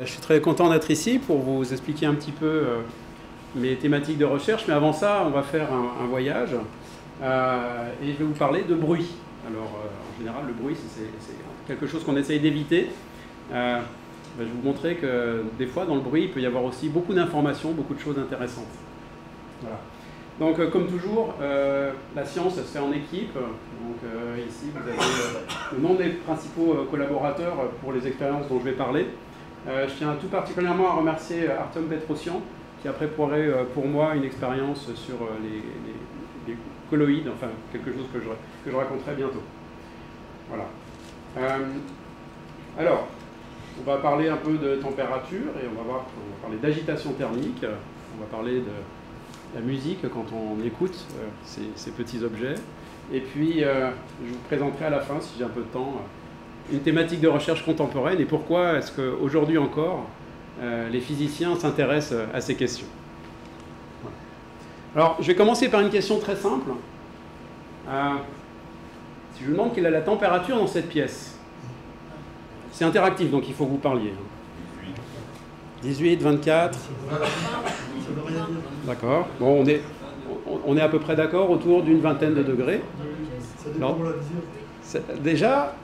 Je suis très content d'être ici pour vous expliquer un petit peu mes thématiques de recherche, mais avant ça, on va faire un voyage et je vais vous parler de bruit. Alors, en général, le bruit, c'est quelque chose qu'on essaye d'éviter. Je vais vous montrer que des fois, dans le bruit, il peut y avoir aussi beaucoup d'informations, beaucoup de choses intéressantes. Voilà. Donc, comme toujours, la science, ça se fait en équipe. Donc, ici, vous avez le nom des principaux collaborateurs pour les expériences dont je vais parler. Je tiens tout particulièrement à remercier Artem Petrosian qui a préparé pour moi une expérience sur les colloïdes, enfin quelque chose que je raconterai bientôt. Voilà. Alors, on va parler un peu de température et on va parler d'agitation thermique, on va parler de la musique quand on écoute ces petits objets. Et puis, je vous présenterai à la fin, si j'ai un peu de temps, une thématique de recherche contemporaine et pourquoi est-ce qu'aujourd'hui encore, les physiciens s'intéressent à ces questions. Voilà. Alors, je vais commencer par une question très simple. Si je vous demande quelle est la température dans cette pièce, c'est interactif, donc il faut que vous parliez. 18, 24. D'accord. Bon, on est à peu près d'accord autour d'une vingtaine de degrés. Alors, déjà,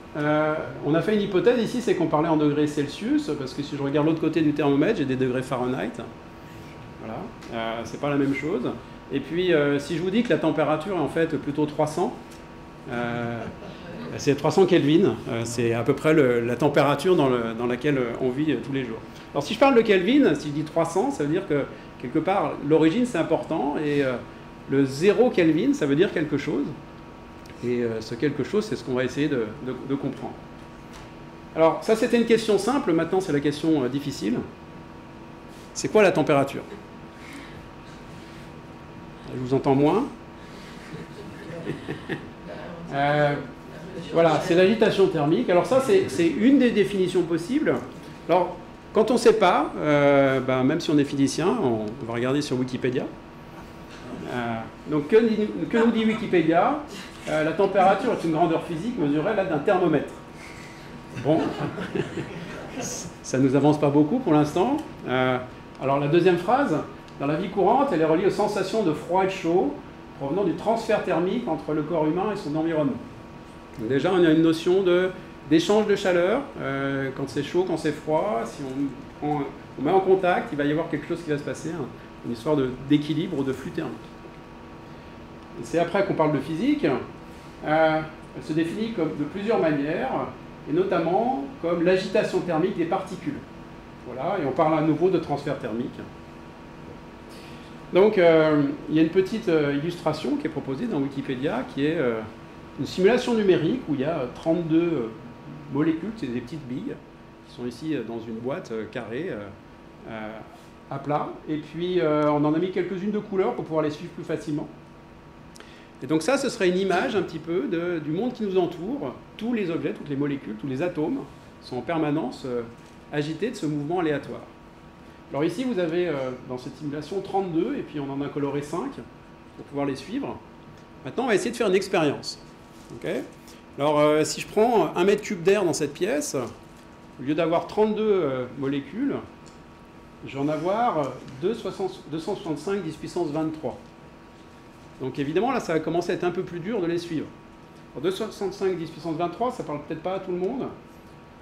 on a fait une hypothèse ici, c'est qu'on parlait en degrés Celsius, parce que si je regarde l'autre côté du thermomètre, j'ai des degrés Fahrenheit. Voilà, c'est pas la même chose. Et puis, si je vous dis que la température est en fait plutôt 300, c'est 300 Kelvin, c'est à peu près la température dans laquelle on vit tous les jours. Alors, si je parle de Kelvin, si je dis 300, ça veut dire que quelque part, l'origine c'est important, et le 0 Kelvin, ça veut dire quelque chose. Et ce quelque chose, c'est ce qu'on va essayer de comprendre. Alors, ça, c'était une question simple. Maintenant, c'est la question difficile. C'est quoi la température? Je vous entends moins. Voilà, c'est l'agitation thermique. Alors ça, c'est une des définitions possibles. Alors, quand on ne sait pas, même si on est physicien, on va regarder sur Wikipédia. Donc, que nous dit Wikipédia? La température est une grandeur physique mesurée là d'un thermomètre. Bon, ça ne nous avance pas beaucoup pour l'instant. Alors la deuxième phrase, dans la vie courante, elle est reliée aux sensations de froid et de chaud provenant du transfert thermique entre le corps humain et son environnement. Donc déjà, on a une notion d'échange de chaleur. Quand c'est chaud, quand c'est froid, si on met en contact, il va y avoir quelque chose qui va se passer, une histoire d'équilibre ou de flux thermique. C'est après qu'on parle de physique. Elle se définit de plusieurs manières, et notamment comme l'agitation thermique des particules. Voilà, et on parle à nouveau de transfert thermique. Donc, il y a une petite illustration qui est proposée dans Wikipédia, qui est une simulation numérique où il y a 32 molécules, c'est des petites billes, qui sont ici dans une boîte carrée, à plat. Et puis, on en a mis quelques-unes de couleurs pour pouvoir les suivre plus facilement. Et donc ça, ce serait une image un petit peu du monde qui nous entoure. Tous les objets, toutes les molécules, tous les atomes sont en permanence agités de ce mouvement aléatoire. Alors ici, vous avez dans cette simulation 32, et puis on en a coloré 5 pour pouvoir les suivre. Maintenant, on va essayer de faire une expérience. Okay. Alors, si je prends 1 mètre cube d'air dans cette pièce, au lieu d'avoir 32 molécules, je vais en avoir 265 10 puissance 23. Donc évidemment, là, ça va commencer à être un peu plus dur de les suivre. Alors 265 10 puissance 23, ça ne parle peut-être pas à tout le monde.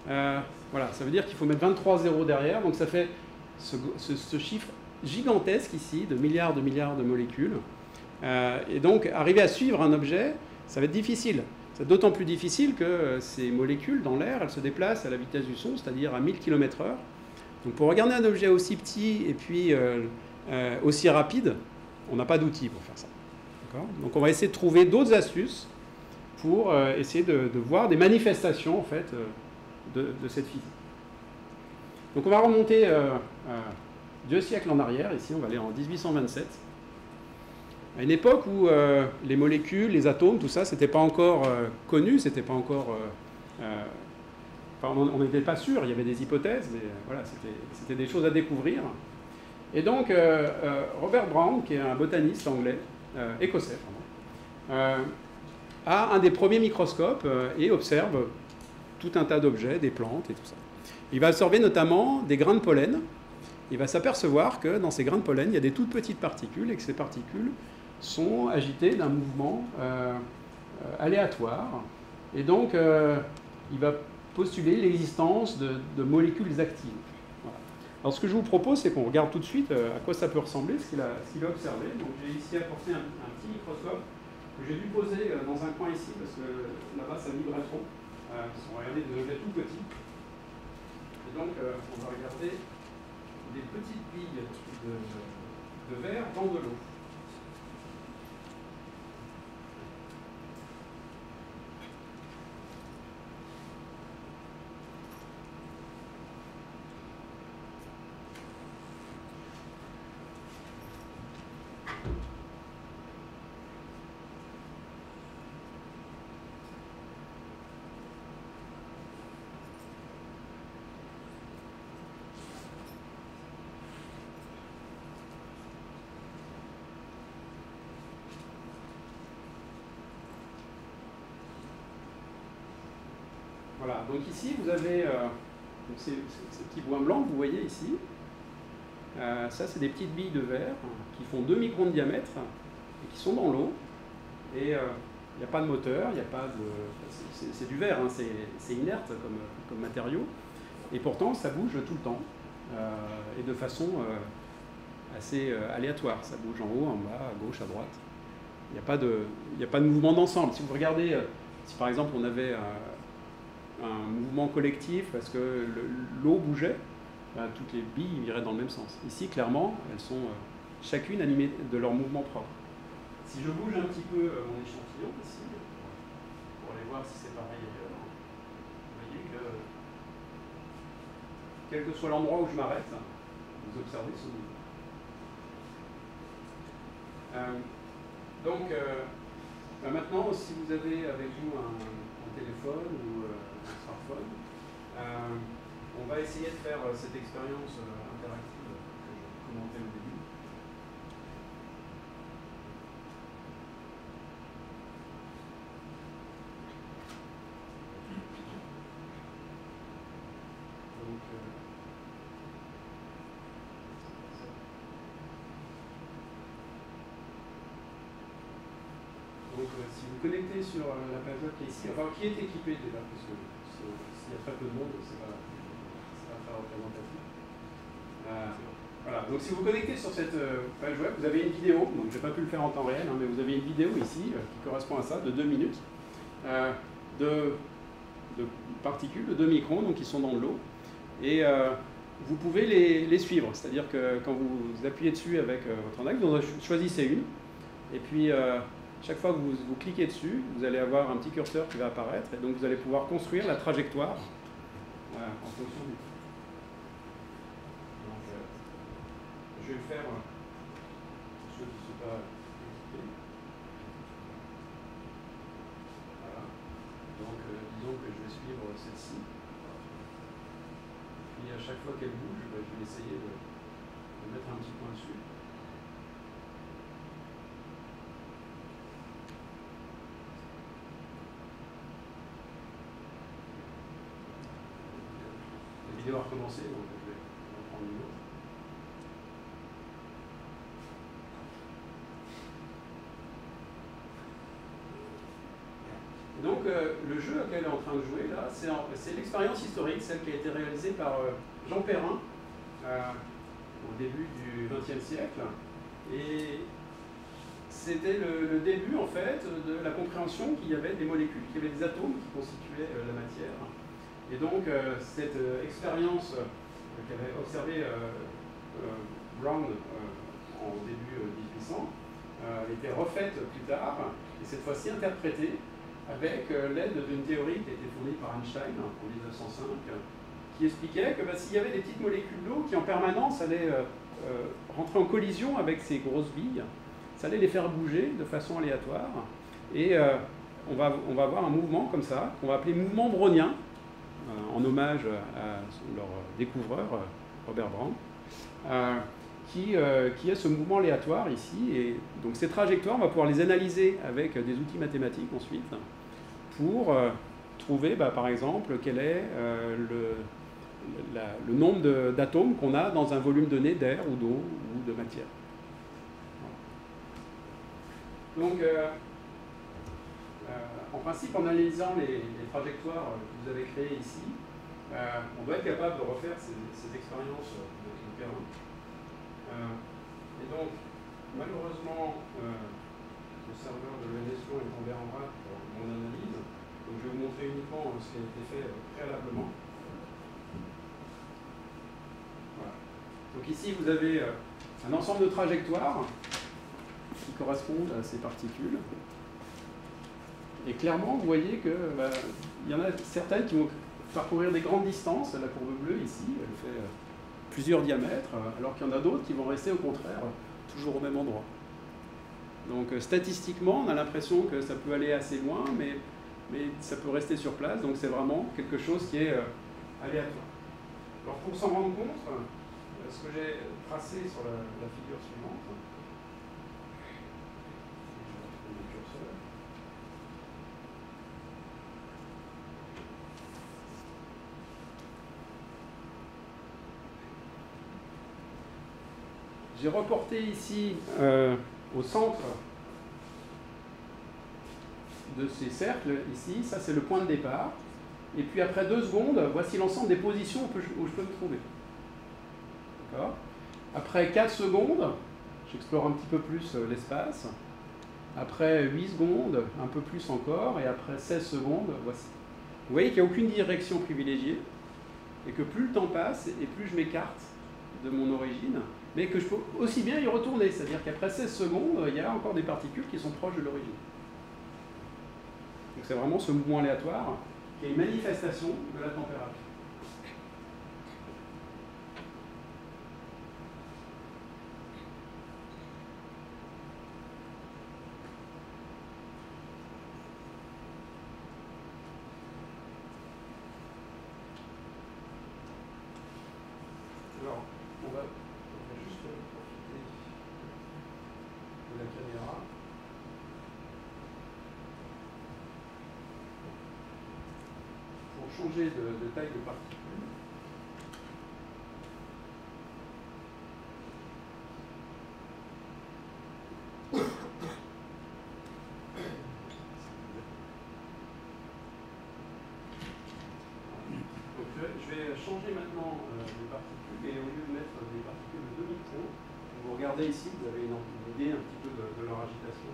Voilà, ça veut dire qu'il faut mettre 23 zéros derrière. Donc ça fait ce chiffre gigantesque ici, de milliards de molécules. Et donc, arriver à suivre un objet, ça va être difficile. C'est d'autant plus difficile que ces molécules, dans l'air, elles se déplacent à la vitesse du son, c'est-à-dire à 1000 km/h. Donc pour regarder un objet aussi petit et puis aussi rapide, on n'a pas d'outils pour faire ça. Donc on va essayer de trouver d'autres astuces pour essayer de voir des manifestations en fait, de cette physique. Donc on va remonter 2 siècles en arrière, ici on va aller en 1827, à une époque où les molécules, les atomes, tout ça, c'était pas encore connu, c'était pas encore... on n'était pas sûr, il y avait des hypothèses, mais voilà, c'était des choses à découvrir. Et donc Robert Brown, qui est un botaniste anglais, écossais, a un des premiers microscopes et observe tout un tas d'objets, des plantes et tout ça. Il va absorber notamment des grains de pollen. Il va s'apercevoir que dans ces grains de pollen, il y a des toutes petites particules et que ces particules sont agitées d'un mouvement aléatoire. Et donc, il va postuler l'existence de molécules actives. Voilà. Alors, ce que je vous propose, c'est qu'on regarde tout de suite à quoi ça peut ressembler, ce qu'il a observé. Donc, j'ai ici apporté un petit microscope que j'ai dû poser dans un coin ici, parce que là-bas, ça vibrait trop. On va regarder des objets tout petits. Et donc, on va regarder des petites billes de verre dans de l'eau. Voilà, donc ici vous avez ces petits points blancs que vous voyez ici. Ça, c'est des petites billes de verre qui font 2 microns de diamètre et qui sont dans l'eau. Et il n'y a pas de moteur, il n'y a pas de. C'est du verre, hein, c'est inerte comme matériau. Et pourtant, ça bouge tout le temps et de façon assez aléatoire. Ça bouge en haut, en bas, à gauche, à droite. Il n'y a pas de mouvement d'ensemble. Si vous regardez, si par exemple on avait un mouvement collectif parce que l'eau bougeait, ben, toutes les billes iraient dans le même sens. Ici, clairement, elles sont chacune animées de leur mouvement propre. Si je bouge un petit peu mon échantillon ici, pour aller voir si c'est pareil ailleurs, vous voyez que, quel que soit l'endroit où je m'arrête, vous observez ce mouvement. Donc, maintenant, si vous avez avec vous un téléphone ou un smartphone, on va essayer de faire cette expérience interactive que je commentais au début. Donc, si vous connectez sur la page web qui est ici, enfin qui est équipée déjà, parce que s'il y a très peu de monde, c'est pas très représentatif. Voilà, donc si vous connectez sur cette page web, vous avez une vidéo, donc je n'ai pas pu le faire en temps réel, hein, mais vous avez une vidéo ici qui correspond à ça, de 2 minutes, de particules, de 2 microns, donc qui sont dans de l'eau. Et vous pouvez les suivre, c'est-à-dire que quand vous appuyez dessus avec votre index, vous en choisissez une, et puis chaque fois que vous cliquez dessus, vous allez avoir un petit curseur qui va apparaître, et donc vous allez pouvoir construire la trajectoire en fonction du. Donc, je vais le faire pour ceux qui ne sont pas équipés. Voilà. Donc, disons que je vais suivre celle-ci. Puis à chaque fois qu'elle bouge, je vais essayer de mettre un petit point dessus. La vidéo a recommencé, donc je vais en prendre une autre. Donc le jeu auquel est en train de jouer là, c'est l'expérience historique, celle qui a été réalisée par Jean Perrin au début du XXe siècle. Et c'était le début en fait de la compréhension qu'il y avait des molécules, qu'il y avait des atomes qui constituaient la matière. Et donc cette expérience qu'avait observée Brown en début 1800 était refaite plus tard, et cette fois-ci interprétée avec l'aide d'une théorie qui a été fournie par Einstein en 1905, qui expliquait que s'il y avait des petites molécules d'eau qui en permanence allaient rentrer en collision avec ces grosses billes, ça allait les faire bouger de façon aléatoire, et on va avoir un mouvement comme ça, qu'on va appeler mouvement brownien, en hommage à leur découvreur, Robert Brown, qui a ce mouvement aléatoire ici. Et donc ces trajectoires, on va pouvoir les analyser avec des outils mathématiques ensuite, pour trouver par exemple quelle est le nombre d'atomes qu'on a dans un volume donné d'air ou d'eau ou de matière. Donc, en principe, en analysant les trajectoires que vous avez créées ici, on doit être capable de refaire ces expériences de terrain. Et donc, malheureusement, le serveur de l'ENSO est tombé en rade pour mon analyse. Donc, je vais vous montrer uniquement ce qui a été fait préalablement. Voilà. Donc ici, vous avez un ensemble de trajectoires qui correspondent à ces particules. Et clairement, vous voyez qu'il y en a certaines qui vont parcourir des grandes distances. La courbe bleue ici, elle fait plusieurs diamètres, alors qu'il y en a d'autres qui vont rester au contraire toujours au même endroit. Donc statistiquement, on a l'impression que ça peut aller assez loin, mais ça peut rester sur place. Donc c'est vraiment quelque chose qui est aléatoire. Alors pour s'en rendre compte, ce que j'ai tracé sur la figure suivante, j'ai reporté ici au centre de ces cercles, ici, ça c'est le point de départ. Et puis après 2 secondes, voici l'ensemble des positions où je peux me trouver. D'accord ? Après 4 secondes, j'explore un petit peu plus l'espace. Après 8 secondes, un peu plus encore. Et après 16 secondes, voici. Vous voyez qu'il n'y a aucune direction privilégiée. Et que plus le temps passe, et plus je m'écarte de mon origine. Mais que je peux aussi bien y retourner. C'est-à-dire qu'après 16 secondes, il y a encore des particules qui sont proches de l'origine. Donc c'est vraiment ce mouvement aléatoire qui est une manifestation de la température. Alors, on va juste profiter de la caméra. Pour changer de taille de particule. Donc je vais changer maintenant les particules et au lieu de mettre des particules de demi-tron, vous regardez ici, vous avez une idée un petit peu de leur agitation.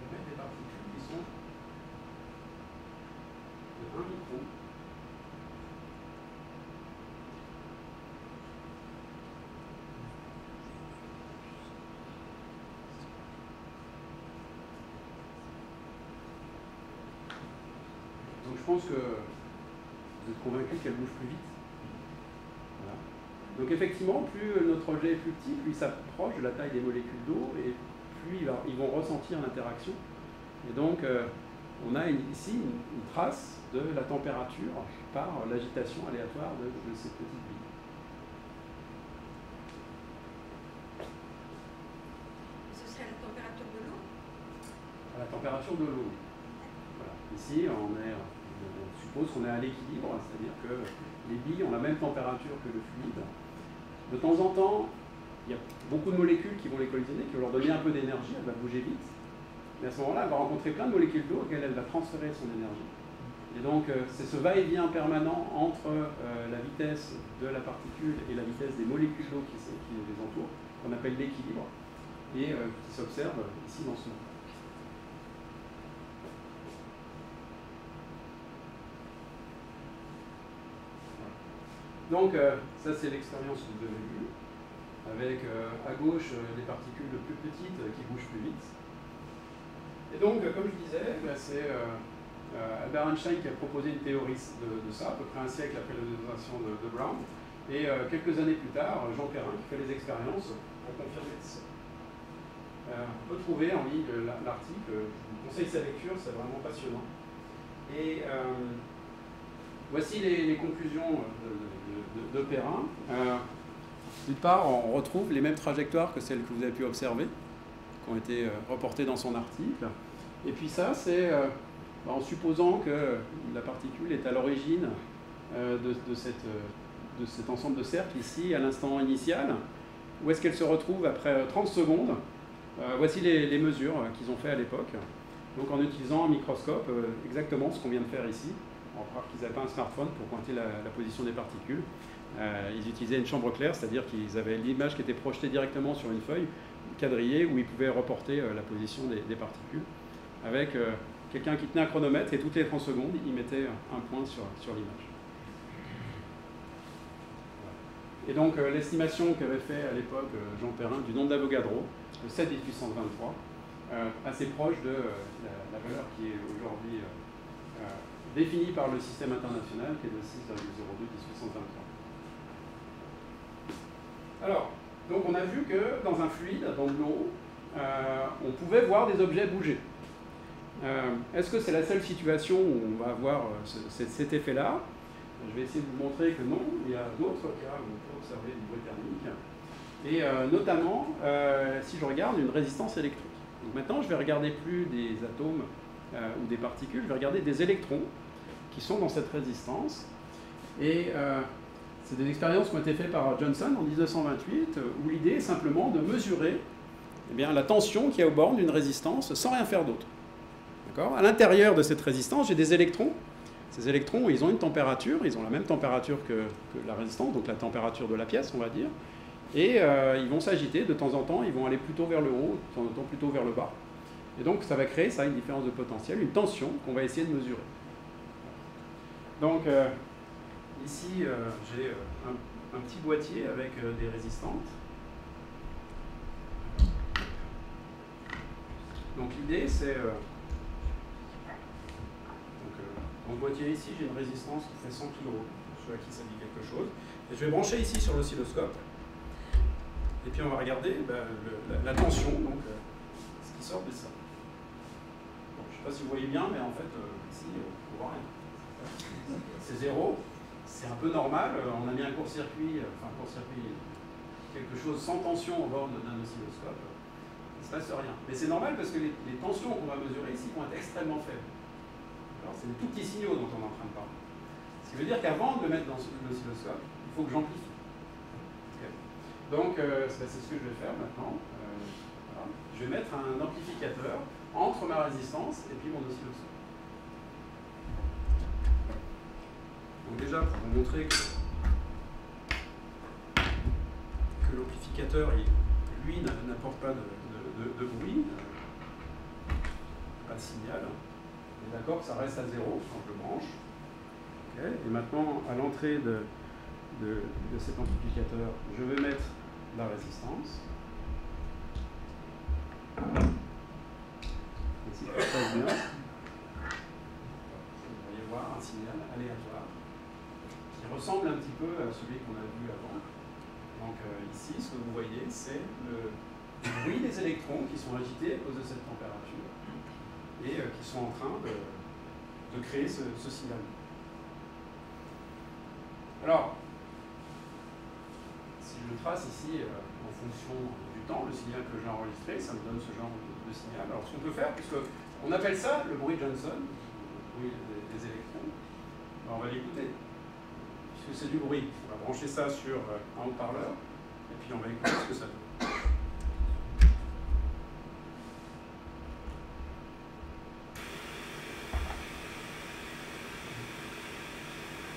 Des particules qui sont de 1 micron. Donc je pense que vous êtes convaincu qu'elle bouge plus vite. Voilà. Donc effectivement, plus notre objet est plus petit, plus il s'approche de la taille des molécules d'eau et plus ils vont ressentir l'interaction. Et donc, on a ici une trace de la température par l'agitation aléatoire de ces petites billes. Ce serait la température de l'eau? À la température de l'eau. Voilà. Ici, on suppose qu'on est à l'équilibre, c'est-à-dire que les billes ont la même température que le fluide. De temps en temps, il y a beaucoup de molécules qui vont les collisionner, qui vont leur donner un peu d'énergie, elle va bouger vite. Mais à ce moment-là, elle va rencontrer plein de molécules d'eau auxquelles elle va transférer son énergie. Et donc, c'est ce va-et-vient permanent entre la vitesse de la particule et la vitesse des molécules d'eau qui les entourent, qu'on appelle l'équilibre, et qui s'observe ici dans ce monde. Donc, ça c'est l'expérience que vous avez vue, avec à gauche des particules plus petites qui bougent plus vite. Et donc, comme je disais, c'est Albert Einstein qui a proposé une théorie de ça, à peu près un siècle après la démonstration de Brown, et quelques années plus tard, Jean Perrin qui fait les expériences pour confirmer ça. On peut trouver en ligne l'article, je vous conseille sa lecture, c'est vraiment passionnant. Et voici les conclusions de Perrin. D'une part, on retrouve les mêmes trajectoires que celles que vous avez pu observer, qui ont été reportées dans son article. Et puis ça, c'est en supposant que la particule est à l'origine de cet ensemble de cercles ici, à l'instant initial, où est-ce qu'elle se retrouve après 30 secondes. Voici les mesures qu'ils ont fait à l'époque. Donc en utilisant un microscope, exactement ce qu'on vient de faire ici. On va croire qu'ils n'avaient pas un smartphone pour pointer la position des particules. Ils utilisaient une chambre claire, c'est-à-dire qu'ils avaient l'image qui était projetée directement sur une feuille quadrillée où ils pouvaient reporter la position des particules avec quelqu'un qui tenait un chronomètre et toutes les 30 secondes, il mettait un point sur l'image. Et donc l'estimation qu'avait fait à l'époque Jean Perrin du nombre d'Avogadro, de 7 × 1023, assez proche de la valeur qui est aujourd'hui définie par le système international, qui est de 6,02 × 1023. Alors, donc on a vu que dans un fluide, dans de l'eau, on pouvait voir des objets bouger. Est-ce que c'est la seule situation où on va avoir cet effet-là? Je vais essayer de vous montrer que non, il y a d'autres cas où on peut observer du bruit thermique. Et notamment, si je regarde une résistance électrique. Donc maintenant, je vais regarder plus des atomes ou des particules, je vais regarder des électrons qui sont dans cette résistance. Et c'est des expériences qui ont été faites par Johnson en 1928, où l'idée est simplement de mesurer la tension qu'il y a aux bornes d'une résistance sans rien faire d'autre. À l'intérieur de cette résistance, j'ai des électrons. Ces électrons, ils ont une température, ils ont la même température que la résistance, donc la température de la pièce, on va dire. Et ils vont s'agiter, de temps en temps, ils vont aller plutôt vers le haut, de temps en temps plutôt vers le bas. Et donc ça va créer ça, une différence de potentiel, une tension qu'on va essayer de mesurer. Donc ici, j'ai un petit boîtier avec des résistantes. Donc l'idée, c'est... dans le boîtier ici, j'ai une résistance qui fait 100 kg, pour ceux à qui ça dit quelque chose. Et je vais brancher ici sur l'oscilloscope. Et puis on va regarder la tension, donc ce qui sort de ça. Bon, je ne sais pas si vous voyez bien, mais en fait, ici, on ne voit rien. C'est 0. C'est un peu normal. On a mis un court-circuit, quelque chose sans tension au bord d'un oscilloscope. Il ne se passe rien. Mais c'est normal parce que les tensions qu'on va mesurer ici vont être extrêmement faibles. C'est des tout petits signaux dont on est en train de parler. Ce qui veut dire qu'avant de le mettre dans l'oscilloscope, il faut que j'amplifie. Okay. Donc, c'est ce que je vais faire maintenant. Voilà. Je vais mettre un amplificateur entre ma résistance et puis mon oscilloscope. Donc déjà, pour vous montrer que l'amplificateur, lui, n'apporte pas de bruit, pas de signal. D'accord, ça reste à 0 quand je le branche. Okay. Et maintenant, à l'entrée de cet amplificateur, je vais mettre la résistance. Ici, ça se passe bien. Vous voyez voir un signal aléatoire qui ressemble un petit peu à celui qu'on a vu avant. Donc ici, ce que vous voyez, c'est le bruit des électrons qui sont agités à cause de cette température et qui sont en train de créer ce signal. Alors, si je le trace ici en fonction du temps, le signal que j'ai enregistré, ça me donne ce genre de signal. Alors, ce qu'on peut faire, puisqu'on appelle ça le bruit Johnson, le bruit des électrons, alors on va l'écouter, puisque c'est du bruit. On va brancher ça sur un haut-parleur, et puis on va écouter ce que ça donne.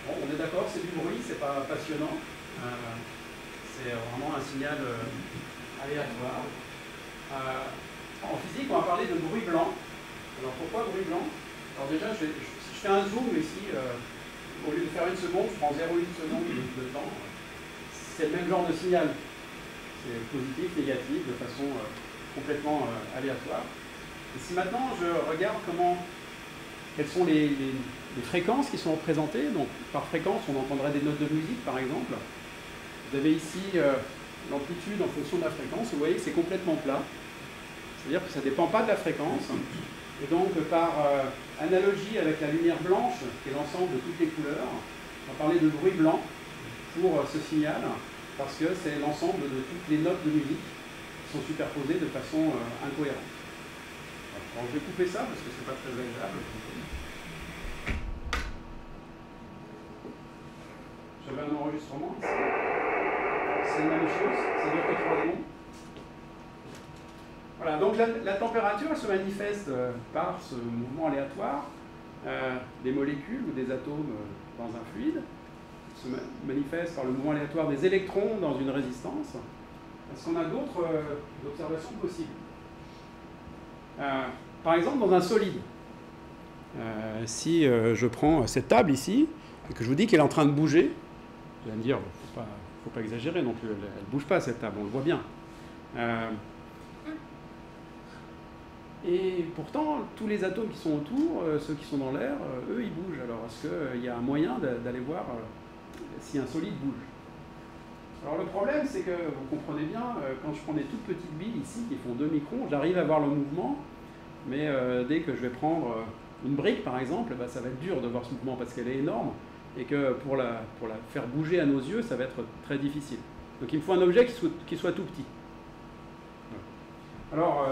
On est d'accord, c'est du bruit, c'est pas passionnant. C'est vraiment un signal aléatoire. En physique, on va parler de bruit blanc. Alors pourquoi bruit blanc? Alors déjà, si je fais un zoom ici, au lieu de faire 1 seconde, je prends 0,1 seconde de temps. C'est le même genre de signal. C'est positif, négatif, de façon complètement aléatoire. Et si maintenant je regarde quelles sont les fréquences qui sont représentées, donc par fréquence on entendrait des notes de musique par exemple. Vous avez ici l'amplitude en fonction de la fréquence, vous voyez que c'est complètement plat, c'est-à-dire que ça ne dépend pas de la fréquence, et donc par analogie avec la lumière blanche, qui est l'ensemble de toutes les couleurs, on va parler de bruit blanc pour ce signal, parce que c'est l'ensemble de toutes les notes de musique qui sont superposées de façon incohérente. Alors je vais couper ça parce que c'est pas très agréable. d'enregistrement ici. C'est la même chose, ça dure que 3 secondes. Voilà, donc la température elle se manifeste par ce mouvement aléatoire des molécules ou des atomes dans un fluide. Se manifeste par le mouvement aléatoire des électrons dans une résistance. Est-ce qu'on a d'autres observations possibles? Par exemple, dans un solide, si je prends cette table ici, et que je vous dis qu'elle est en train de bouger, vous allez me dire, il ne faut pas exagérer non plus, elle ne bouge pas cette table, on le voit bien. Et pourtant, tous les atomes qui sont autour, ceux qui sont dans l'air, eux, ils bougent. Alors, est-ce qu'il y a un moyen d'aller voir si un solide bouge? Alors, le problème, c'est que, vous comprenez bien, quand je prends des toutes petites billes ici, qui font 2 microns, j'arrive à voir le mouvement, mais dès que je vais prendre une brique, par exemple, bah, ça va être dur de voir ce mouvement parce qu'elle est énorme, et que pour la faire bouger à nos yeux, ça va être très difficile. Donc, il me faut un objet qui soit tout petit. Alors,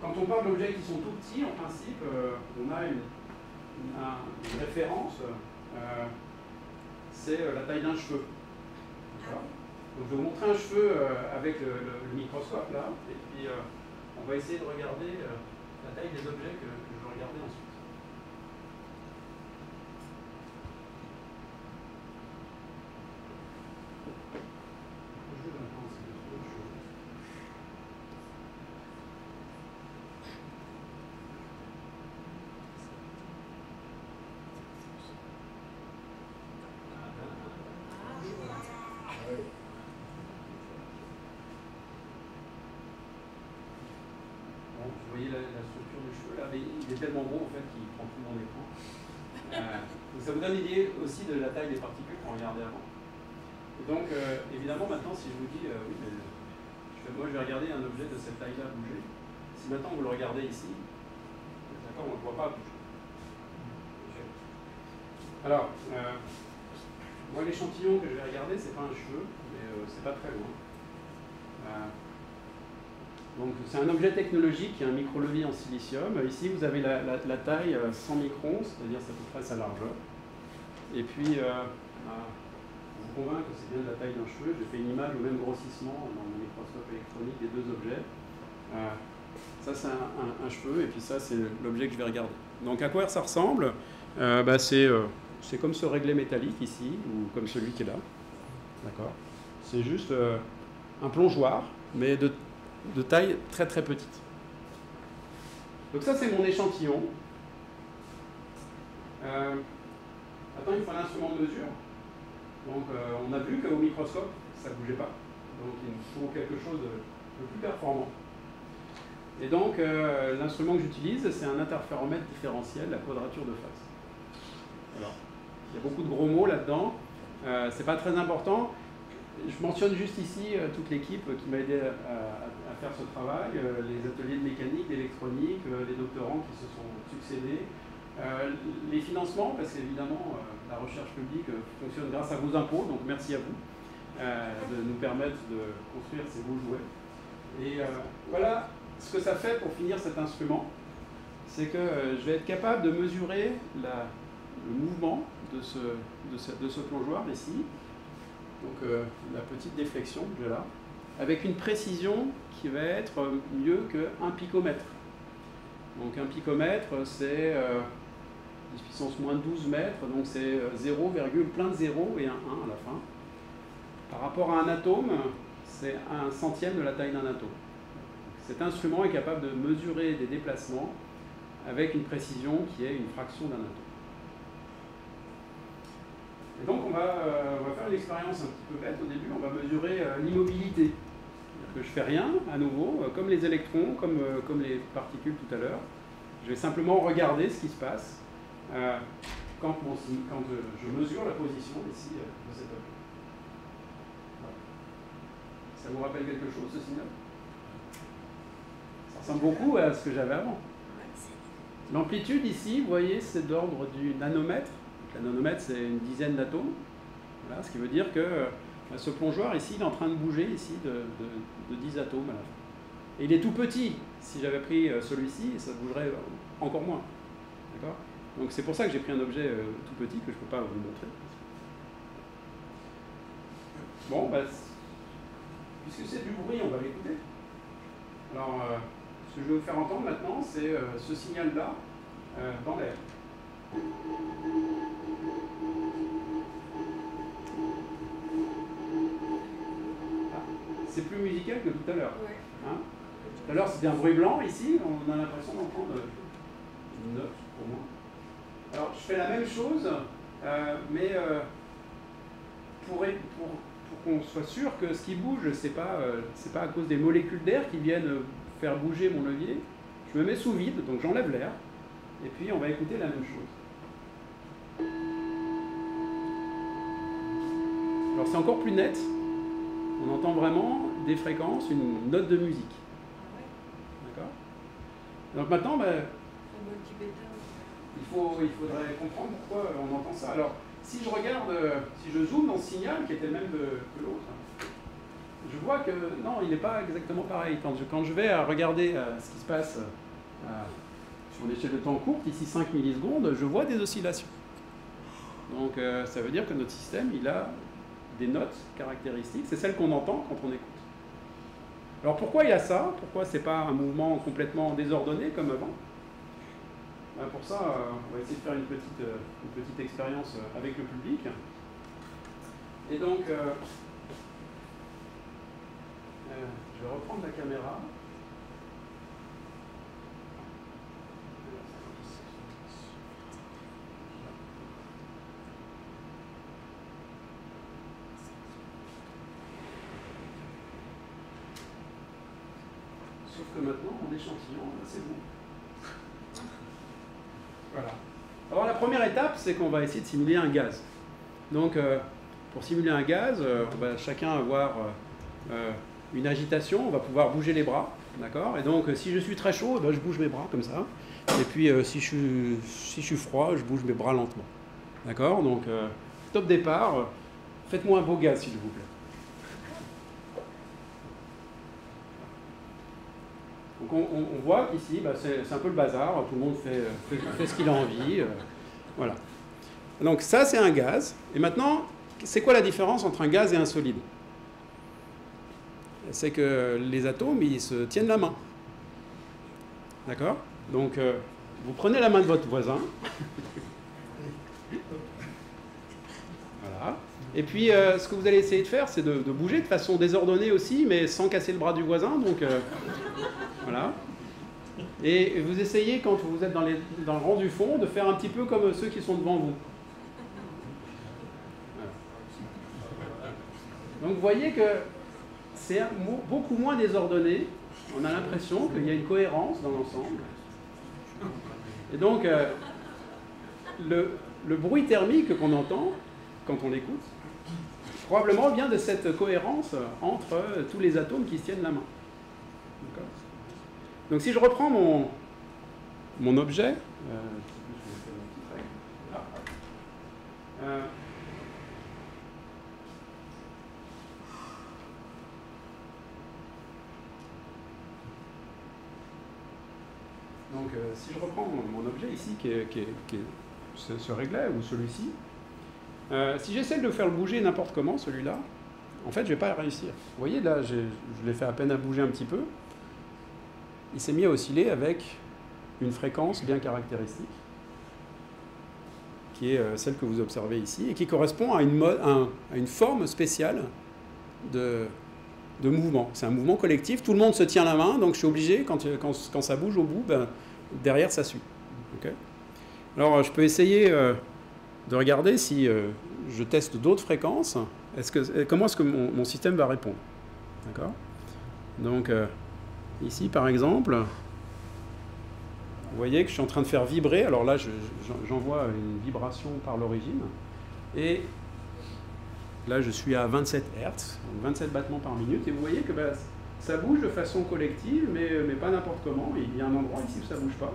quand on parle d'objets qui sont tout petits, en principe, on a une référence, c'est la taille d'un cheveu. Donc je vais vous montrer un cheveu avec le microscope là, et puis on va essayer de regarder la taille des objets que je vais regarder ensuite. Vous voyez la structure du cheveu là, mais il est tellement gros en fait qu'il prend tout mon écran. Donc ça vous donne une idée aussi de la taille des particules qu'on regardait avant. Et donc évidemment maintenant si je vous dis oui mais moi je vais regarder un objet de cette taille-là bouger. Si maintenant vous le regardez ici, d'accord, on ne le voit pas bouger. Alors moi l'échantillon que je vais regarder c'est pas un cheveu, mais c'est pas très loin. Donc c'est un objet technologique qui est un micro-levier en silicium. Ici vous avez la taille 100 microns, c'est-à-dire c'est à peu près sa largeur. Et puis pour vous convaincre que c'est bien de la taille d'un cheveu, j'ai fait une image au même grossissement dans mon microscope électronique des 2 objets. Ça c'est un cheveu et puis ça c'est l'objet que je vais regarder. Donc à quoi ça ressemble? C'est comme ce réglé métallique ici, ou comme celui qui est là. D'accord. C'est juste un plongeoir, mais de taille très très petite. Donc ça c'est mon échantillon. Maintenant il faut un instrument de mesure. Donc on a vu qu'au microscope ça ne bougeait pas. Donc il nous faut quelque chose de plus performant. Et donc l'instrument que j'utilise c'est un interféromètre différentiel, la quadrature de phase. Alors, il y a beaucoup de gros mots là-dedans. C'est pas très important. Je mentionne juste ici toute l'équipe qui m'a aidé à faire ce travail, les ateliers de mécanique, d'électronique, les doctorants qui se sont succédés, les financements, parce qu'évidemment la recherche publique fonctionne grâce à vos impôts, donc merci à vous de nous permettre de construire ces beaux jouets. Et voilà ce que ça fait pour finir cet instrument, c'est que je vais être capable de mesurer le mouvement de ce plongeoir ici. Donc la petite déflexion que j'ai là, avec une précision qui va être mieux qu'un picomètre. Donc un picomètre, c'est 10 puissance moins 12 mètres, donc c'est 0, plein de 0 et un 1 à la fin. Par rapport à un atome, c'est 1/100e de la taille d'un atome. Cet instrument est capable de mesurer des déplacements avec une précision qui est une fraction d'un atome. Et donc on va faire une expérience un petit peu bête au début, on va mesurer l'immobilité. C'est-à-dire que je ne fais rien, à nouveau, comme les électrons, comme les particules tout à l'heure. Je vais simplement regarder ce qui se passe quand je mesure la position ici de cet objet. Voilà. Ça vous rappelle quelque chose, ce signal? Ça ressemble beaucoup à ce que j'avais avant. L'amplitude ici, vous voyez, c'est d'ordre du nanomètre. Le nanomètre, c'est une dizaine d'atomes. Voilà, ce qui veut dire que ce plongeoir ici, il est en train de bouger ici de 10 atomes à la fin. Et il est tout petit. Si j'avais pris celui-ci, ça bougerait encore moins. D'accord ? Donc c'est pour ça que j'ai pris un objet tout petit que je ne peux pas vous montrer. Bon, bah, puisque c'est du bruit, on va l'écouter. Alors, ce que je vais vous faire entendre maintenant, c'est ce signal-là dans l'air. Ah, c'est plus musical que tout à l'heure. Ouais. Hein? Tout à l'heure, c'était un bruit blanc. Ici, on a l'impression d'entendre une note, pour moi. Alors, je fais la même chose, mais pour qu'on soit sûr que ce qui bouge, c'est pas à cause des molécules d'air qui viennent faire bouger mon levier. Je me mets sous vide, donc j'enlève l'air, et puis on va écouter la même chose. Alors c'est encore plus net, on entend vraiment des fréquences, une note de musique. Ah ouais. D'accord? Donc maintenant, Au mode tibétain. il faudrait comprendre pourquoi on entend ça. Alors, si je regarde, si je zoome dans ce signal, qui était le même que l'autre, je vois que non, il n'est pas exactement pareil. Quand je vais regarder ce qui se passe sur une échelle de temps courte, ici 5 millisecondes, je vois des oscillations. Donc ça veut dire que notre système, il a des notes caractéristiques, c'est celles qu'on entend quand on écoute. Alors pourquoi il a ça? Pourquoi c'est pas un mouvement complètement désordonné comme avant? Pour ça, on va essayer de faire une petite expérience avec le public. Et donc, je vais reprendre la caméra. Sauf que maintenant, mon échantillon, c'est bon. Voilà. Alors la première étape, c'est qu'on va essayer de simuler un gaz. Donc, pour simuler un gaz, on va chacun avoir une agitation, on va pouvoir bouger les bras, d'accord? Et donc, si je suis très chaud, je bouge mes bras comme ça. Et puis, si je suis froid, je bouge mes bras lentement. D'accord? Donc, top départ, faites-moi un beau gaz, s'il vous plaît. Donc on voit qu'ici, c'est un peu le bazar, tout le monde fait ce qu'il a envie. Voilà. Donc ça, c'est un gaz. Et maintenant, c'est quoi la différence entre un gaz et un solide? C'est que les atomes, ils se tiennent la main. D'accord? Donc, vous prenez la main de votre voisin. Voilà. Et puis, ce que vous allez essayer de faire, c'est de bouger de façon désordonnée aussi, mais sans casser le bras du voisin. Donc, voilà. Et vous essayez, quand vous êtes dans le rang du fond, de faire un petit peu comme ceux qui sont devant vous. Voilà. Donc, vous voyez que c'est beaucoup moins désordonné. On a l'impression qu'il y a une cohérence dans l'ensemble. Et donc, le bruit thermique qu'on entend quand on l'écoute, probablement vient de cette cohérence entre tous les atomes qui se tiennent la main. D'accord? Donc si je reprends mon objet, donc si je reprends mon objet ici, qui est ce réglet ou celui-ci, si j'essaie de le faire bouger n'importe comment, celui-là, en fait, je ne vais pas réussir. Vous voyez, là, je l'ai fait à peine à bouger un petit peu. Il s'est mis à osciller avec une fréquence bien caractéristique, qui est celle que vous observez ici, et qui correspond à une forme spéciale de mouvement. C'est un mouvement collectif, tout le monde se tient la main, donc je suis obligé, quand ça bouge au bout, derrière ça suit. Okay? Alors, je peux essayer de regarder si je teste d'autres fréquences, comment est-ce que mon système va répondre. D'accord? Donc, ici, par exemple, vous voyez que je suis en train de faire vibrer. Alors là, j'envoie une vibration par l'origine. Et là, je suis à 27 Hz, donc 27 battements par minute. Et vous voyez que ça bouge de façon collective, mais pas n'importe comment. Il y a un endroit ici où ça ne bouge pas.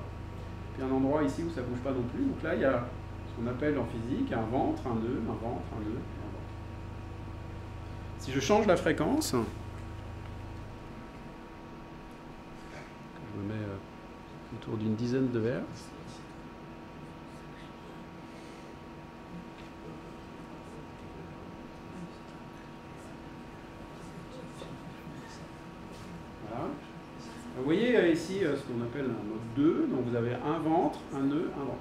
Puis un endroit ici où ça ne bouge pas non plus. Donc là, il y a ce qu'on appelle en physique un ventre, un nœud, un ventre, un nœud, et un ventre. Si je change la fréquence, je me mets autour d'une dizaine de Hz. ici ce qu'on appelle un mode 2. Donc vous avez un ventre, un nœud, un ventre.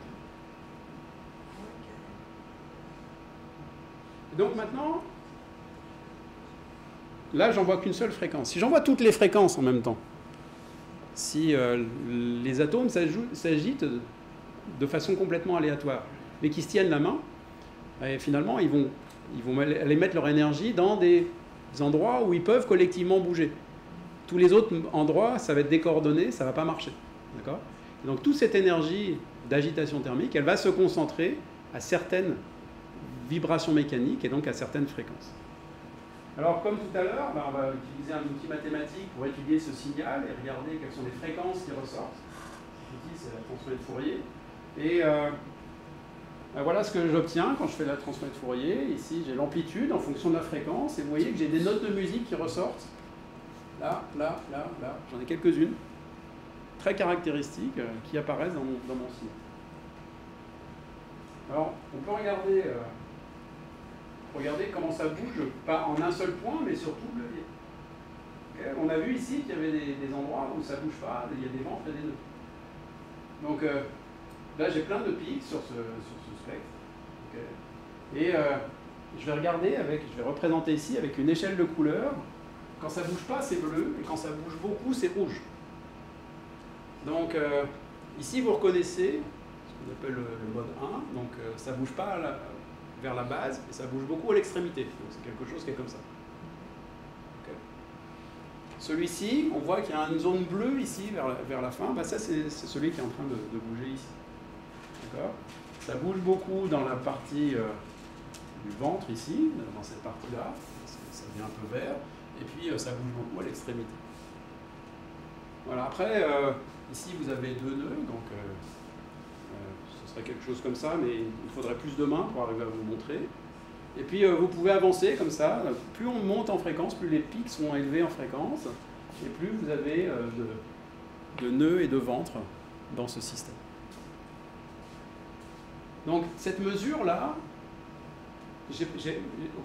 Et donc maintenant, là, j'en vois qu'une seule fréquence. Si j'envoie toutes les fréquences en même temps, si les atomes s'agitent de façon complètement aléatoire, mais qui se tiennent la main, et finalement, ils vont aller mettre leur énergie dans des endroits où ils peuvent collectivement bouger. Tous les autres endroits, ça va être décoordonné, ça ne va pas marcher. D'accord ? Donc toute cette énergie d'agitation thermique, elle va se concentrer à certaines vibrations mécaniques et donc à certaines fréquences. Alors comme tout à l'heure, on va utiliser un outil mathématique pour étudier ce signal et regarder quelles sont les fréquences qui ressortent. Cet outil, c'est la transformée de Fourier. Et voilà ce que j'obtiens quand je fais la transformée de Fourier. Ici, j'ai l'amplitude en fonction de la fréquence. Et vous voyez que j'ai des notes de musique qui ressortent. Là, là, là, là. J'en ai quelques-unes. Très caractéristiques qui apparaissent dans mon signal. Alors, on peut regarder comment ça bouge, pas en un seul point, mais sur tout le levier. Okay, on a vu ici qu'il y avait des endroits où ça ne bouge pas, il y a des ventres et des nœuds. Donc là, j'ai plein de pics sur ce spectre. Okay. Et je vais regarder je vais représenter ici avec une échelle de couleurs. Quand ça ne bouge pas, c'est bleu, et quand ça bouge beaucoup, c'est rouge. Donc ici, vous reconnaissez ce qu'on appelle le mode 1. Donc ça ne bouge pas vers la base, et ça bouge beaucoup à l'extrémité. Donc c'est quelque chose qui est comme ça. Okay. Celui-ci, on voit qu'il y a une zone bleue ici vers la fin. Ça, c'est celui qui est en train de bouger ici. D'accord ? Ça bouge beaucoup dans la partie du ventre ici, dans cette partie-là. Ça devient un peu vert. Et puis ça bouge beaucoup à l'extrémité. Voilà, après, ici vous avez deux nœuds, donc ce serait quelque chose comme ça, mais il faudrait plus de mains pour arriver à vous montrer. Et puis vous pouvez avancer comme ça. Plus on monte en fréquence, plus les pics sont élevés en fréquence, et plus vous avez de nœuds et de ventres dans ce système. Donc cette mesure-là,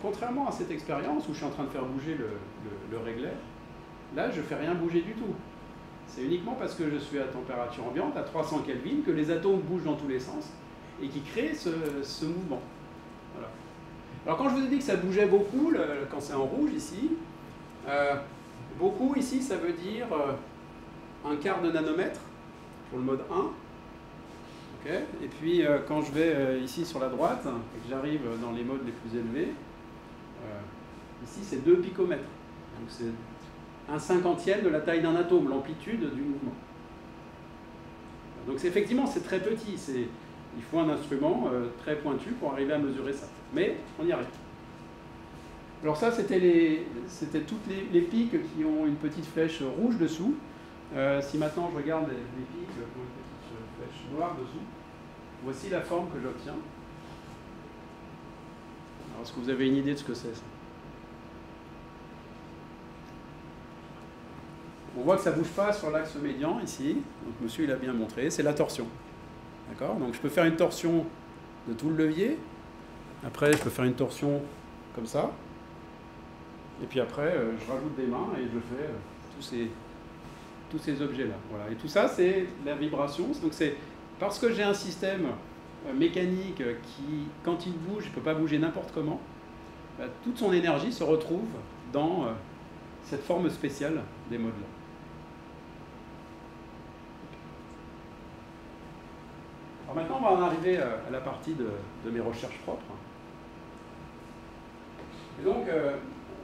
contrairement à cette expérience où je suis en train de faire bouger le réglaire, là je ne fais rien bouger du tout. C'est uniquement parce que je suis à température ambiante, à 300 Kelvin, que les atomes bougent dans tous les sens et qui créent ce mouvement. Voilà. Alors quand je vous ai dit que ça bougeait beaucoup, quand c'est en rouge ici, beaucoup ici ça veut dire un quart de nanomètre pour le mode 1. Okay. Et puis quand je vais ici sur la droite et que j'arrive dans les modes les plus élevés, ici c'est 2 picomètres. Donc c'est 1/50e de la taille d'un atome, l'amplitude du mouvement. Donc effectivement c'est très petit, il faut un instrument très pointu pour arriver à mesurer ça. Mais on y arrive. Alors ça c'était toutes les pics qui ont une petite flèche rouge dessous. Si maintenant je regarde les pics qui ont une petite flèche noire dessous, voici la forme que j'obtiens. Alors est-ce que vous avez une idée de ce que c'est ça ? On voit que ça ne bouge pas sur l'axe médian ici. Donc monsieur il a bien montré, c'est la torsion. D'accord ? Donc je peux faire une torsion de tout le levier. Après je peux faire une torsion comme ça. Et puis après je rajoute des mains et je fais tous ces objets-là. Voilà. Et tout ça c'est la vibration. Donc c'est parce que j'ai un système mécanique qui, quand il bouge, il ne peut pas bouger n'importe comment, toute son énergie se retrouve dans cette forme spéciale des modes-là. Alors maintenant, on va en arriver à la partie de mes recherches propres. Et donc,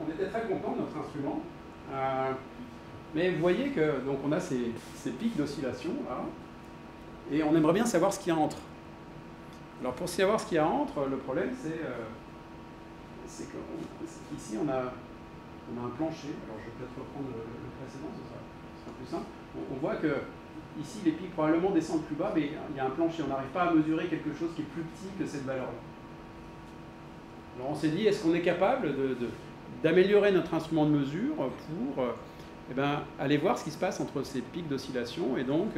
on était très contents de notre instrument. Mais vous voyez que donc on a ces pics d'oscillation là, et on aimerait bien savoir ce qu'il y a entre. Alors pour savoir ce qu'il y a entre, le problème c'est qu'ici on a un plancher. Alors je vais peut-être reprendre le précédent, ce sera plus simple. On voit que ici les pics probablement descendent plus bas, mais il y a un plancher. On n'arrive pas à mesurer quelque chose qui est plus petit que cette valeur-là. Alors on s'est dit, est-ce qu'on est capable d'améliorer notre instrument de mesure pour aller voir ce qui se passe entre ces pics d'oscillation et donc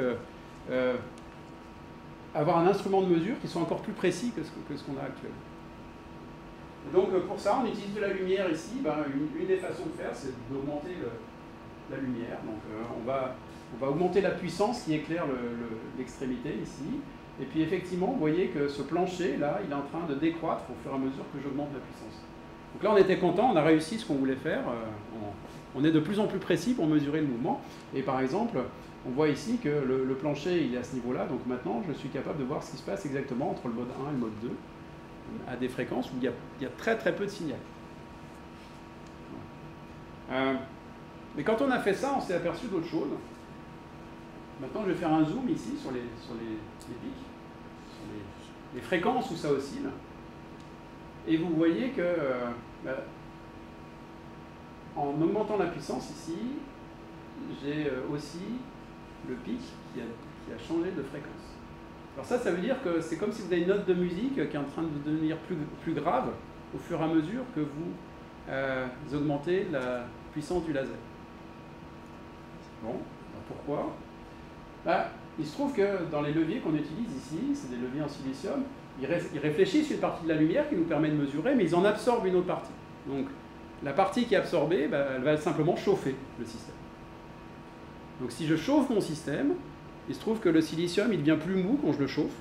avoir un instrument de mesure qui soit encore plus précis que ce qu'on a actuellement. Et donc pour ça, on utilise de la lumière ici. Une des façons de faire, c'est d'augmenter la lumière. Donc On va augmenter la puissance qui éclaire l'extrémité ici. Et puis effectivement, vous voyez que ce plancher, là, il est en train de décroître au fur et à mesure que j'augmente la puissance. Donc là, on était content, on a réussi ce qu'on voulait faire. On est de plus en plus précis pour mesurer le mouvement. Et par exemple, on voit ici que le plancher, il est à ce niveau-là. Donc maintenant, je suis capable de voir ce qui se passe exactement entre le mode 1 et le mode 2, à des fréquences où il y a très très peu de signal. Mais quand on a fait ça, on s'est aperçu d'autre chose. Maintenant, je vais faire un zoom ici sur les pics, sur les fréquences où ça oscille. Et vous voyez que, en augmentant la puissance ici, j'ai aussi le pic qui a changé de fréquence. Alors ça veut dire que c'est comme si vous avez une note de musique qui est en train de devenir plus grave au fur et à mesure que vous augmentez la puissance du laser. Bon, pourquoi ? Il se trouve que dans les leviers qu'on utilise ici, c'est des leviers en silicium, ils réfléchissent une partie de la lumière qui nous permet de mesurer, mais ils en absorbent une autre partie. Donc la partie qui est absorbée, elle va simplement chauffer le système. Donc si je chauffe mon système, il se trouve que le silicium il devient plus mou quand je le chauffe.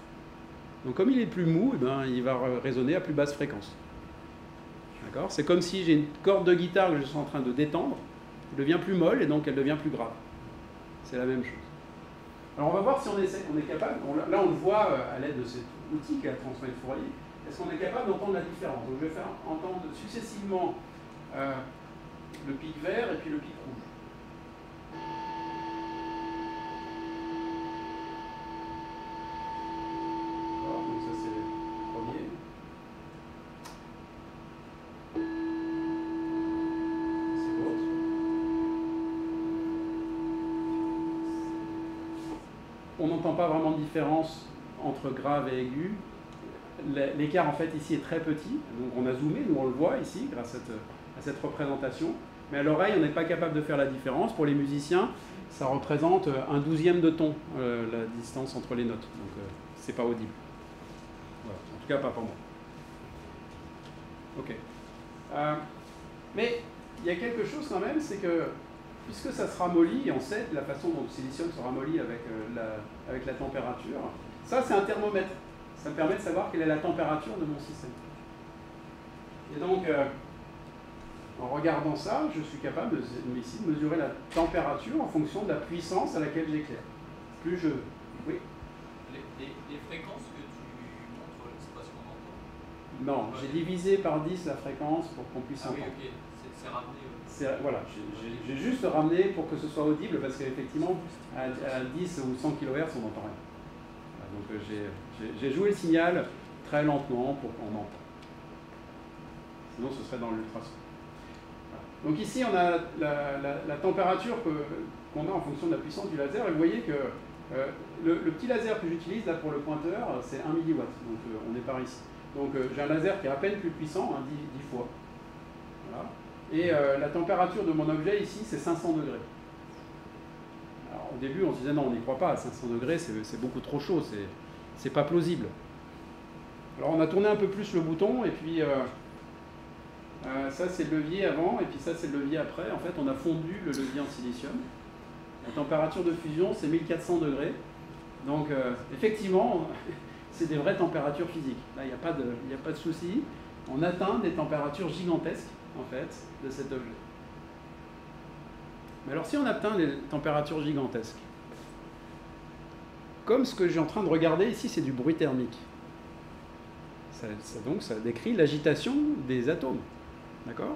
Donc comme il est plus mou, il va résonner à plus basse fréquence. D'accord ? C'est comme si j'ai une corde de guitare que je suis en train de détendre, elle devient plus molle et donc elle devient plus grave. C'est la même chose. Alors on va voir si on est capable, là on le voit à l'aide de cet outil qui est la transmettre Fourier, est-ce qu'on est capable d'entendre la différence. Donc je vais faire entendre successivement le pic vert et puis le pic rouge. D'accord, donc ça c'est le premier. C'est l'autre. On n'entend pas vraiment de différence entre grave et aigu. L'écart en fait ici est très petit, donc on a zoomé, nous on le voit ici grâce à cette représentation, mais à l'oreille on n'est pas capable de faire la différence. Pour les musiciens, ça représente un 12e de ton, la distance entre les notes, donc c'est pas audible. Voilà. En tout cas pas pour moi. Ok. Mais il y a quelque chose quand même, c'est que puisque ça se ramollit, et on sait la façon dont le silicium se ramollit avec la température, ça c'est un thermomètre. Ça me permet de savoir quelle est la température de mon système. Et donc, en regardant ça, je suis capable ici de mesurer la température en fonction de la puissance à laquelle j'éclaire. Plus je... Oui. Les fréquences que tu montres, c'est pas ce qu'on entend? Non, j'ai divisé par 10 la fréquence pour qu'on puisse entendre. Oui, ok, c'est ramené. Voilà, j'ai juste ramené pour que ce soit audible, parce qu'effectivement, à 10 ou 100 kHz, on n'entend rien. Donc j'ai joué le signal très lentement pour qu'on entende. Sinon ce serait dans l'ultrason. Voilà. Donc ici on a la température qu'on a en fonction de la puissance du laser. Et vous voyez que le petit laser que j'utilise là pour le pointeur, c'est 1 mW. Donc on est par ici. Donc j'ai un laser qui est à peine plus puissant, 10 fois. Voilà. Et la température de mon objet ici, c'est 500 degrés. Alors, au début, on se disait non, on n'y croit pas, à 500 degrés, c'est beaucoup trop chaud, c'est pas plausible. Alors, on a tourné un peu plus le bouton, et puis ça, c'est le levier avant, et puis ça, c'est le levier après. En fait, on a fondu le levier en silicium. La température de fusion, c'est 1400 degrés. Donc, effectivement, c'est des vraies températures physiques. Là, il n'y a pas de souci. On atteint des températures gigantesques, en fait, de cet objet. Mais alors si on atteint des températures gigantesques, comme ce que j'ai en train de regarder ici, c'est du bruit thermique. Donc ça décrit l'agitation des atomes. D'accord ?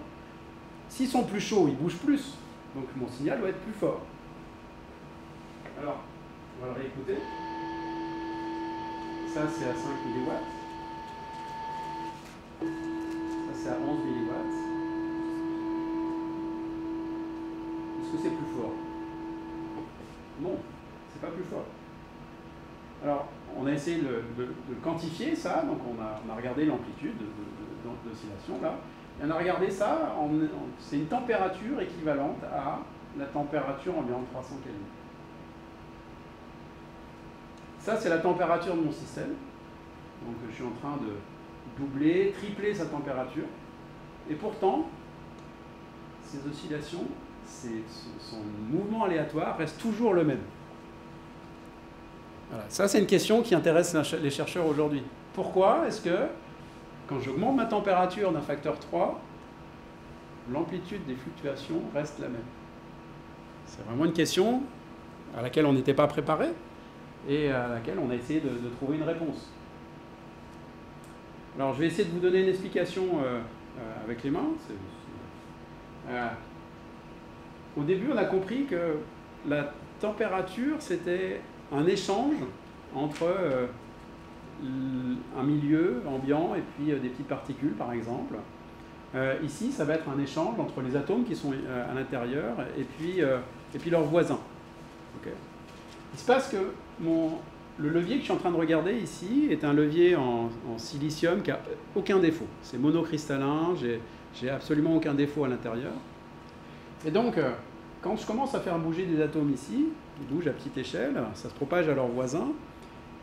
S'ils sont plus chauds, ils bougent plus. Donc mon signal doit être plus fort. Alors, on va le réécouter. Ça c'est à 5 mW. Ça c'est à 11 mW. Est-ce que c'est plus fort? Non, c'est pas plus fort. Alors, on a essayé de quantifier ça, donc on a regardé l'amplitude d'oscillation là, et on a regardé ça, c'est une température équivalente à la température environ 300 Kelvin. Ça, c'est la température de mon système. Donc, je suis en train de doubler, tripler sa température, et pourtant, ces oscillations, son mouvement aléatoire reste toujours le même. Voilà. Ça, c'est une question qui intéresse les chercheurs aujourd'hui. Pourquoi est-ce que, quand j'augmente ma température d'un facteur 3, l'amplitude des fluctuations reste la même? C'est vraiment une question à laquelle on n'était pas préparé et à laquelle on a essayé de trouver une réponse. Alors, je vais essayer de vous donner une explication avec les mains. Au début, on a compris que la température, c'était un échange entre un milieu ambiant et puis des petites particules, par exemple. Ici, ça va être un échange entre les atomes qui sont à l'intérieur et puis leurs voisins. Okay. Il se passe que le levier que je suis en train de regarder ici est un levier en silicium qui n'a aucun défaut. C'est monocristallin, j'ai absolument aucun défaut à l'intérieur. Et donc, quand je commence à faire bouger des atomes ici, ils bougent à petite échelle, ça se propage à leurs voisins,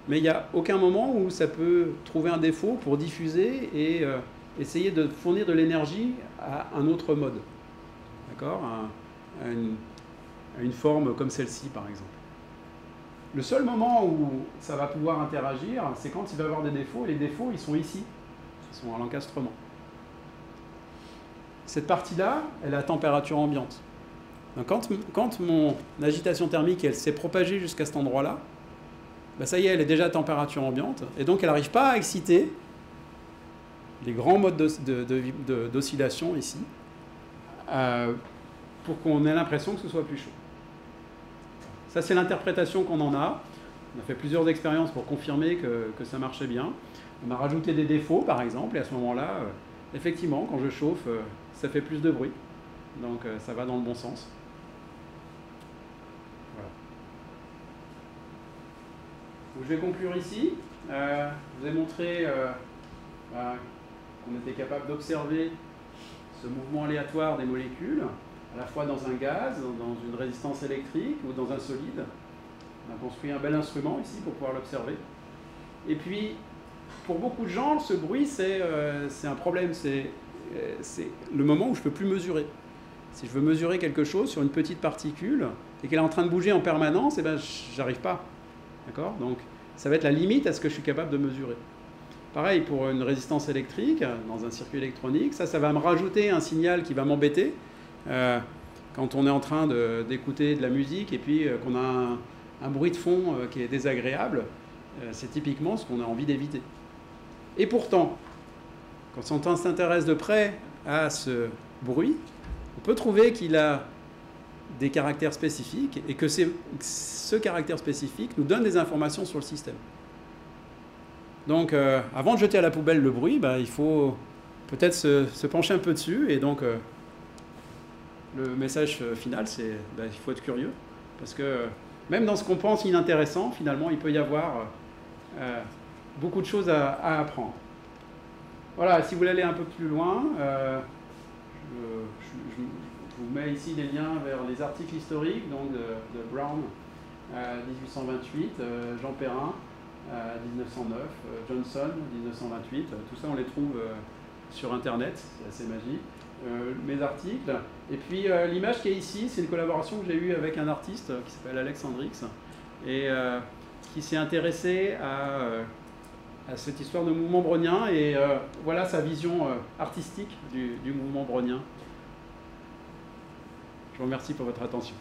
mais il n'y a aucun moment où ça peut trouver un défaut pour diffuser et essayer de fournir de l'énergie à un autre mode. D'accord ? À une forme comme celle-ci, par exemple. Le seul moment où ça va pouvoir interagir, c'est quand il va y avoir des défauts, et les défauts, ils sont ici, ils sont à l'encastrement. Cette partie-là, elle est à température ambiante. Donc quand mon agitation thermique elle s'est propagée jusqu'à cet endroit-là, ben ça y est, elle est déjà à température ambiante, et donc elle n'arrive pas à exciter les grands modes d'oscillation ici, pour qu'on ait l'impression que ce soit plus chaud. Ça, c'est l'interprétation qu'on en a. On a fait plusieurs expériences pour confirmer que ça marchait bien. On a rajouté des défauts, par exemple, et à ce moment-là, effectivement, quand je chauffe, ça fait plus de bruit. Donc, ça va dans le bon sens. Voilà. Donc, je vais conclure ici. Je vous ai montré qu'on était capable d'observer ce mouvement aléatoire des molécules, à la fois dans un gaz, dans une résistance électrique ou dans un solide. On a construit un bel instrument ici pour pouvoir l'observer. Et puis, pour beaucoup de gens, ce bruit, c'est un problème. C'est le moment où je ne peux plus mesurer. Si je veux mesurer quelque chose sur une petite particule et qu'elle est en train de bouger en permanence, eh ben, j'arrive pas. D'accord ? Donc, ça va être la limite à ce que je suis capable de mesurer. Pareil pour une résistance électrique, dans un circuit électronique, ça va me rajouter un signal qui va m'embêter. Quand on est en train d'écouter de la musique et puis qu'on a un bruit de fond qui est désagréable, c'est typiquement ce qu'on a envie d'éviter. Et pourtant, quand on s'intéresse de près à ce bruit, on peut trouver qu'il a des caractères spécifiques et que ce caractère spécifique nous donne des informations sur le système. Donc, avant de jeter à la poubelle le bruit, il faut peut-être se pencher un peu dessus. Et donc, le message final, c'est il faut être curieux. Parce que même dans ce qu'on pense inintéressant, finalement, il peut y avoir beaucoup de choses à apprendre. Voilà, si vous voulez aller un peu plus loin, je vous mets ici les liens vers les articles historiques donc de Brown, 1828, Jean Perrin, 1909, Johnson, 1928. Tout ça, on les trouve sur Internet, c'est assez magique. Mes articles. Et puis l'image qui est ici, c'est une collaboration que j'ai eue avec un artiste qui s'appelle Alex Hendrix et qui s'est intéressé à cette histoire de mouvement brownien et voilà sa vision artistique du mouvement brownien. Je vous remercie pour votre attention.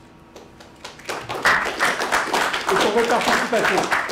Et pour votre participation.